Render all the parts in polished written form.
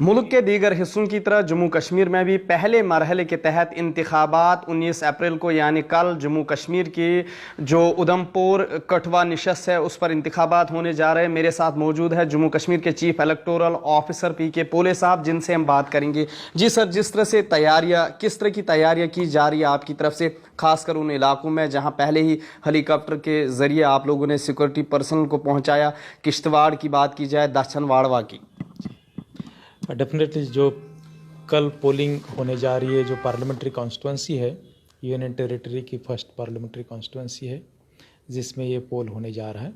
मुल्क के दीगर हिस्सों की तरह जम्मू कश्मीर में भी पहले मरहले के तहत इंतखाबात 19 अप्रैल को यानी कल जम्मू कश्मीर की जो उधमपुर कठवा नशस्त है उस पर इंतखाबात होने जा रहे हैं। मेरे साथ मौजूद है जम्मू कश्मीर के चीफ इलेक्टोरल ऑफिसर PK पोले साहब, जिनसे हम बात करेंगे। जी सर, जिस तरह से तैयारियां, किस तरह की तैयारियां की जा रही है आपकी तरफ से, खासकर उन इलाकों में जहां पहले ही हेलीकॉप्टर के जरिए आप लोगों ने सिक्योरिटी पर्सनल को पहुंचाया? किश्तवाड़ की बात की जाए, दक्षिण वाड़वा की। डेफिनेटली जो कल पोलिंग होने जा रही है, जो पार्लियामेंट्री कॉन्स्टिट्यूंसी है, यूनियन टेरिटरी की फर्स्ट पार्लियामेंट्री कॉन्स्टिट्यूंसी है जिसमें ये पोल होने जा रहा है।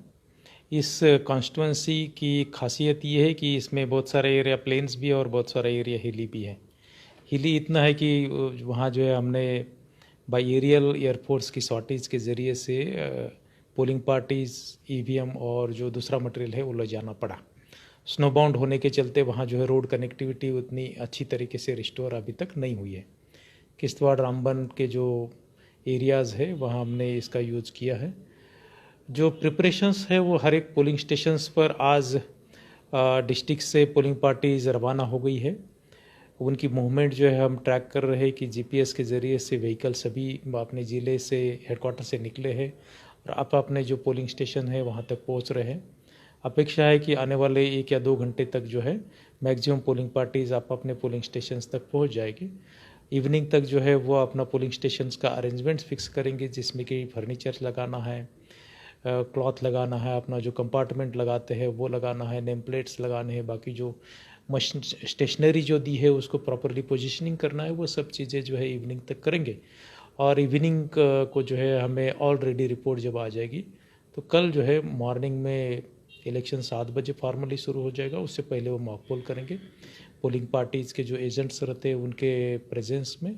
इस कॉन्स्टिट्यूंसी की खासियत ये है कि इसमें बहुत सारे एरिया प्लेन्स भी है और बहुत सारा एरिया हिली भी है। हिली इतना है कि वहाँ जो है हमने बाई एरियल एयरफोर्स की शॉर्टेज के ज़रिए से पोलिंग पार्टीज़, EVM और जो दूसरा मटेरियल है वो ले जाना पड़ा। स्नोबाउंड होने के चलते वहाँ जो है रोड कनेक्टिविटी उतनी अच्छी तरीके से रिस्टोर अभी तक नहीं हुई है। किश्तवाड़ रामबन के जो एरियाज़ है वहाँ हमने इसका यूज़ किया है। जो प्रिपरेशंस है वो हर एक पोलिंग स्टेशंस पर आज डिस्ट्रिक्ट से पोलिंग पार्टीज रवाना हो गई है। उनकी मूवमेंट जो है हम ट्रैक कर रहे हैं कि GPS के ज़रिए से व्हीकल सभी अपने ज़िले से हेडक्वार्टर से निकले हैं और अब अपने जो पोलिंग स्टेशन है वहाँ तक पहुँच रहे हैं। अपेक्षा है कि आने वाले 1 या 2 घंटे तक जो है मैक्सिमम पोलिंग पार्टीज़ आप अपने पोलिंग स्टेशंस तक पहुंच जाएगी। इवनिंग तक जो है वो अपना पोलिंग स्टेशंस का अरेंजमेंट्स फिक्स करेंगे, जिसमें कि फर्नीचर लगाना है, क्लॉथ लगाना है, अपना जो कंपार्टमेंट लगाते हैं वो लगाना है, नेम प्लेट्स लगाने हैं, बाकी जो स्टेशनरी जो दी है उसको प्रॉपरली पोजिशनिंग करना है, वो सब चीज़ें जो है इवनिंग तक करेंगे। और इवनिंग को जो है हमें ऑलरेडी रिपोर्ट जब आ जाएगी तो कल जो है मॉर्निंग में इलेक्शन 7 बजे फॉर्मली शुरू हो जाएगा। उससे पहले वो मॉक पोल करेंगे पोलिंग पार्टीज़ के जो एजेंट्स रहते हैं उनके प्रेजेंस में,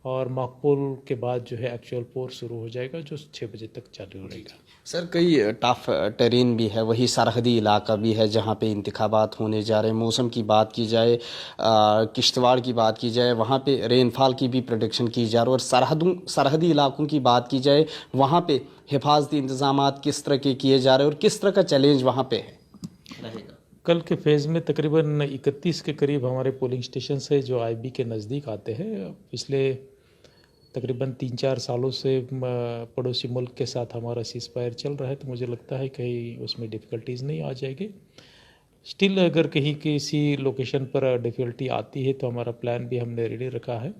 और मॉक पोल के बाद जो है एक्चुअल पोल शुरू हो जाएगा जो 6 बजे तक चालू रहेगा। सर, कई टफ टेरेन भी है, वही सरहदी इलाका भी है जहाँ पे इंतखाबात होने जा रहे हैं। मौसम की बात की जाए, किश्तवाड़ की बात की जाए, वहाँ पे रेनफॉल की भी प्रोडिक्शन की जा रही है। और सरहदी इलाकों की बात की जाए, वहाँ पे हिफाजती इंतजामात किस तरह के किए जा रहे हैं और किस तरह का चैलेंज वहाँ पे है रहेगा? कल के फेज़ में तकरीबन 31 के करीब हमारे पोलिंग स्टेशन है जो IB के नज़दीक आते हैं। पिछले तकरीबन 3-4 सालों से पड़ोसी मुल्क के साथ हमारा सीज़फायर चल रहा है, तो मुझे लगता है कहीं उसमें डिफ़िकल्टीज़ नहीं आ जाएगी। स्टिल अगर कहीं किसी लोकेशन पर डिफ़िकल्टी आती है तो हमारा प्लान भी हमने रेडी रखा है।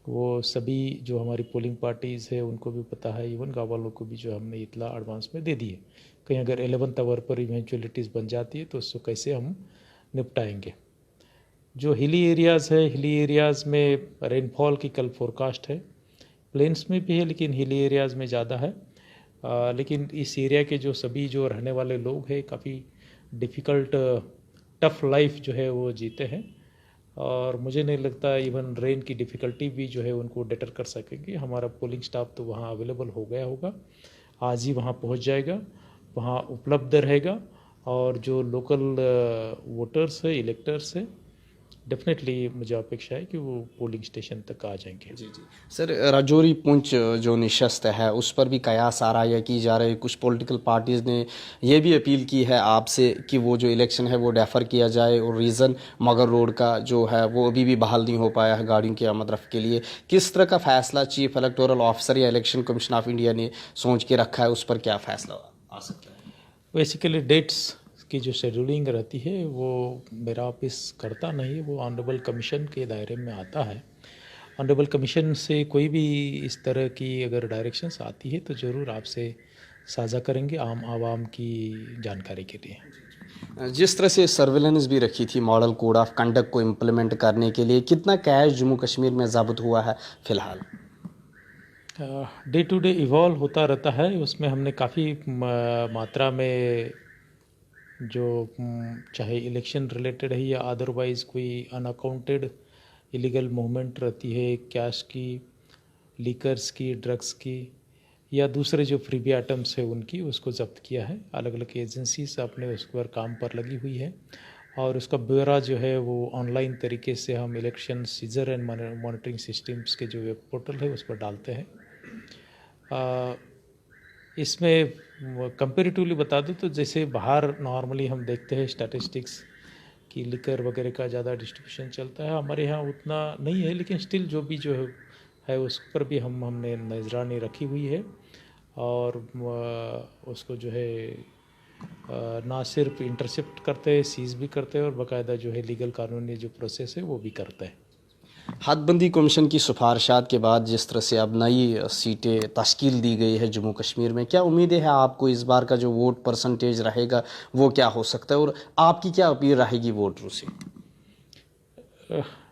वो सभी जो हमारी पोलिंग पार्टीज़ है उनको भी पता है, इवन गाँव वालों को भी जो हमने इतला एडवांस में दे दी है। कहीं अगर 11th आवर पर इवेंचुअलिटीज़ बन जाती है तो उसको कैसे हम निपटाएंगे। जो हिली एरियाज़ है, हिली एरियाज़ में रेनफॉल की कल फोरकास्ट है। प्लेन्स में भी है लेकिन हिली एरियाज़ में ज़्यादा है। लेकिन इस एरिया के जो सभी जो रहने वाले लोग हैं काफ़ी डिफ़िकल्ट टफ़ लाइफ जो है वो जीते हैं, और मुझे नहीं लगता इवन रेन की डिफ़िकल्टी भी जो है उनको डिटर कर सकेंगे। हमारा पोलिंग स्टाफ तो वहाँ अवेलेबल हो गया होगा, आज ही वहाँ पहुँच जाएगा, वहाँ उपलब्ध रहेगा, और जो लोकल वोटर्स है, इलेक्टर्स है, डेफिनेटली मुझे अपेक्षा है कि वो पोलिंग स्टेशन तक आ जाएंगे। जी जी सर, राजौरी पुंछ जो निशस्त है उस पर भी कयास आराया की जा रही है। कुछ पॉलिटिकल पार्टीज़ ने यह भी अपील की है आपसे कि वो जो इलेक्शन है वो डेफर किया जाए, और रीज़न मगर रोड का जो है वो अभी भी बहाल नहीं हो पाया है गाड़ियों की आमद रफ्त के लिए। किस तरह का फैसला चीफ इलेक्टोरल ऑफिसर या इलेक्शन कमीशन ऑफ इंडिया ने सोच के रखा है, उस पर क्या फैसला आ सकता है? बेसिकली डेट्स की जो शेड्यूलिंग रहती है वो मेरा ऑफिस करता नहीं है, वो ऑनरेबल कमीशन के दायरे में आता है। ऑनरेबल कमीशन से कोई भी इस तरह की अगर डायरेक्शंस आती है तो ज़रूर आपसे साझा करेंगे आम आवाम की जानकारी के लिए। जिस तरह से सर्विलेंस भी रखी थी मॉडल कोड ऑफ कंडक्ट को इम्प्लीमेंट करने के लिए, कितना कैश जम्मू कश्मीर में ज़ब्त हुआ है फ़िलहाल? डे टू डे इवॉल्व होता रहता है, उसमें हमने काफ़ी मात्रा में जो चाहे इलेक्शन रिलेटेड है या अदरवाइज़ कोई अनअकाउंटेड इलीगल मूवमेंट रहती है, कैश की, लीकर्स की, ड्रग्स की, या दूसरे जो फ्रीबी आइटम्स है उनकी, उसको ज़ब्त किया है। अलग अलग एजेंसीज अपने उस पर काम पर लगी हुई है, और उसका ब्यौरा जो है वो ऑनलाइन तरीके से हम election seizure and monitoring systems के जो वेब पोर्टल है उस पर डालते हैं। इसमें कंपेरेटिवली बता दूं तो जैसे बाहर नॉर्मली हम देखते हैं स्टैटिस्टिक्स कि लिकर वगैरह का ज़्यादा डिस्ट्रीब्यूशन चलता है। हमारे यहाँ उतना नहीं है, लेकिन स्टिल जो भी जो है उस पर भी हमने नजरानी रखी हुई है और उसको जो है ना सिर्फ इंटरसेप्ट करते हैं, सीज भी करते हैं और बाकायदा जो है लीगल कानूनी जो प्रोसेस है वो भी करते हैं। हदबंदी कमीशन की सिफारिशात के बाद जिस तरह से अब नई सीटें तश्कील दी गई है जम्मू कश्मीर में, क्या उम्मीदें हैं आपको इस बार का जो वोट परसेंटेज रहेगा वो क्या हो सकता है और आपकी क्या अपील रहेगी वोटरों से?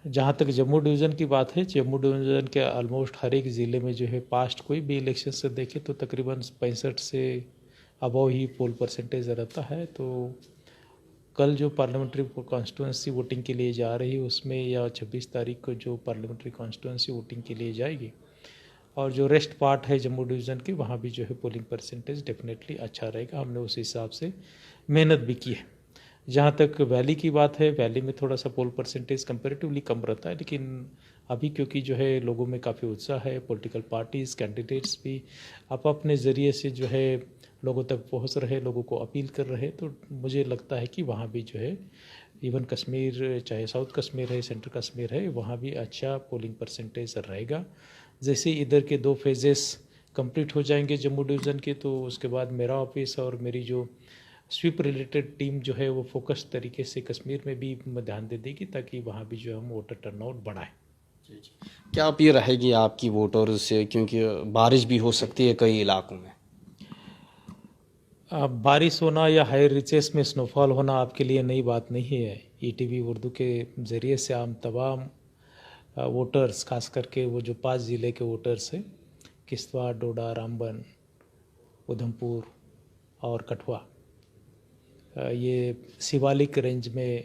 जहाँ तक जम्मू डिवीज़न की बात है, जम्मू डिवीज़न के ऑलमोस्ट हर एक ज़िले में जो है पास्ट कोई भी इलेक्शन से देखे तो तकरीबन 65 से अबव ही पोल परसेंटेज रहता है। तो कल जो पार्लियामेंट्री कॉन्स्टिट्यूंसी वोटिंग के लिए जा रही है उसमें, या 26 तारीख को जो पार्लियामेंट्री कॉन्स्टिट्यूंसी वोटिंग के लिए जाएगी और जो रेस्ट पार्ट है जम्मू डिवीज़न की, वहाँ भी जो है पोलिंग परसेंटेज डेफिनेटली अच्छा रहेगा। हमने उस हिसाब से मेहनत भी की है। जहाँ तक वैली की बात है, वैली में थोड़ा सा पोल परसेंटेज कंपैरेटिवली कम रहता है, लेकिन अभी क्योंकि जो है लोगों में काफ़ी उत्साह है, पॉलिटिकल पार्टीज़ कैंडिडेट्स भी अपने ज़रिए से जो है लोगों तक पहुंच रहे, लोगों को अपील कर रहे, तो मुझे लगता है कि वहाँ भी जो है इवन कश्मीर, चाहे साउथ कश्मीर है, सेंट्रल कश्मीर है, वहाँ भी अच्छा पोलिंग परसेंटेज रहेगा। जैसे इधर के 2 फेजेस कंप्लीट हो जाएंगे जम्मू डिवीज़न के, तो उसके बाद मेरा ऑफिस और मेरी जो स्वीप रिलेटेड टीम जो है वो फोकस तरीके से कश्मीर में भी ध्यान दे देगी, ताकि वहाँ भी जो हम वोटर टर्नआउट बढ़ाएं। क्या अपील रहेगी आपकी वोटरों से, क्योंकि बारिश भी हो सकती है कई इलाकों में? बारिश होना या हाई रिचेस में स्नोफॉल होना आपके लिए नई बात नहीं है। ईटीवी उर्दू के ज़रिए से हम तमाम वोटर्स, खास करके वो जो 5 ज़िले के वोटर्स हैं, किश्तवाड़, डोडा, रामबन, उधमपुर और कठुआ, ये शिवालिक रेंज में,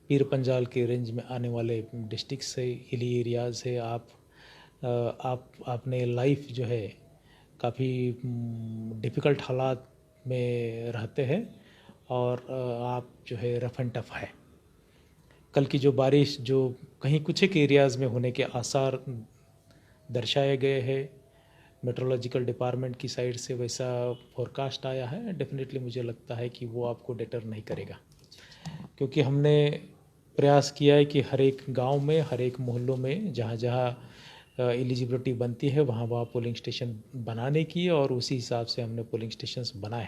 पीर पंजाल के रेंज में आने वाले डिस्ट्रिक्ट से, हिली एरियाज़ है। आपने लाइफ जो है काफ़ी डिफ़िकल्ट हालात में रहते हैं और आप जो है रफ एंड टफ है। कल की जो बारिश जो कहीं कुछ एक एरियाज़ में होने के आसार दर्शाए गए हैं, मेट्रोलॉजिकल डिपार्टमेंट की साइड से वैसा फोरकास्ट आया है, डेफिनेटली मुझे लगता है कि वो आपको डेटर नहीं करेगा, क्योंकि हमने प्रयास किया है कि हर एक गांव में, हर एक मोहल्लों में जहाँ जहाँ एलिजिबिलिटी बनती है वहाँ वहाँ पोलिंग स्टेशन बनाने की, और उसी हिसाब से हमने पोलिंग स्टेशंस बनाए।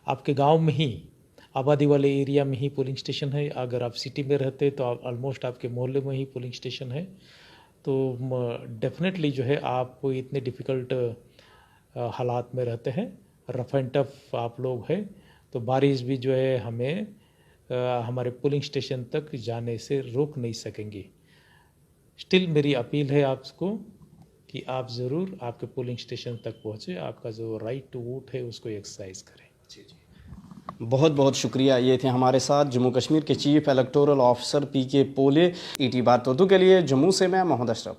आपके गांव में ही, आबादी वाले एरिया में ही पोलिंग स्टेशन है। अगर आप सिटी में रहते तो आप ऑलमोस्ट आपके मोहल्ले में ही पोलिंग स्टेशन है। तो डेफिनेटली जो है आप इतने डिफ़िकल्ट हालात में रहते हैं, रफ एंड टफ आप लोग हैं, तो बारिश भी जो है हमें हमारे पोलिंग स्टेशन तक जाने से रोक नहीं सकेंगी। स्टिल मेरी अपील है आपको कि आप ज़रूर आपके पोलिंग स्टेशन तक पहुँचे, आपका जो राइट टू वोट है उसको एक्सरसाइज करें। जी। बहुत बहुत शुक्रिया। ये थे हमारे साथ जम्मू कश्मीर के चीफ इलेक्टोरल ऑफिसर PK पोले। ET बात उर्दू के लिए जम्मू से मैं मोहम्मद अशरफ।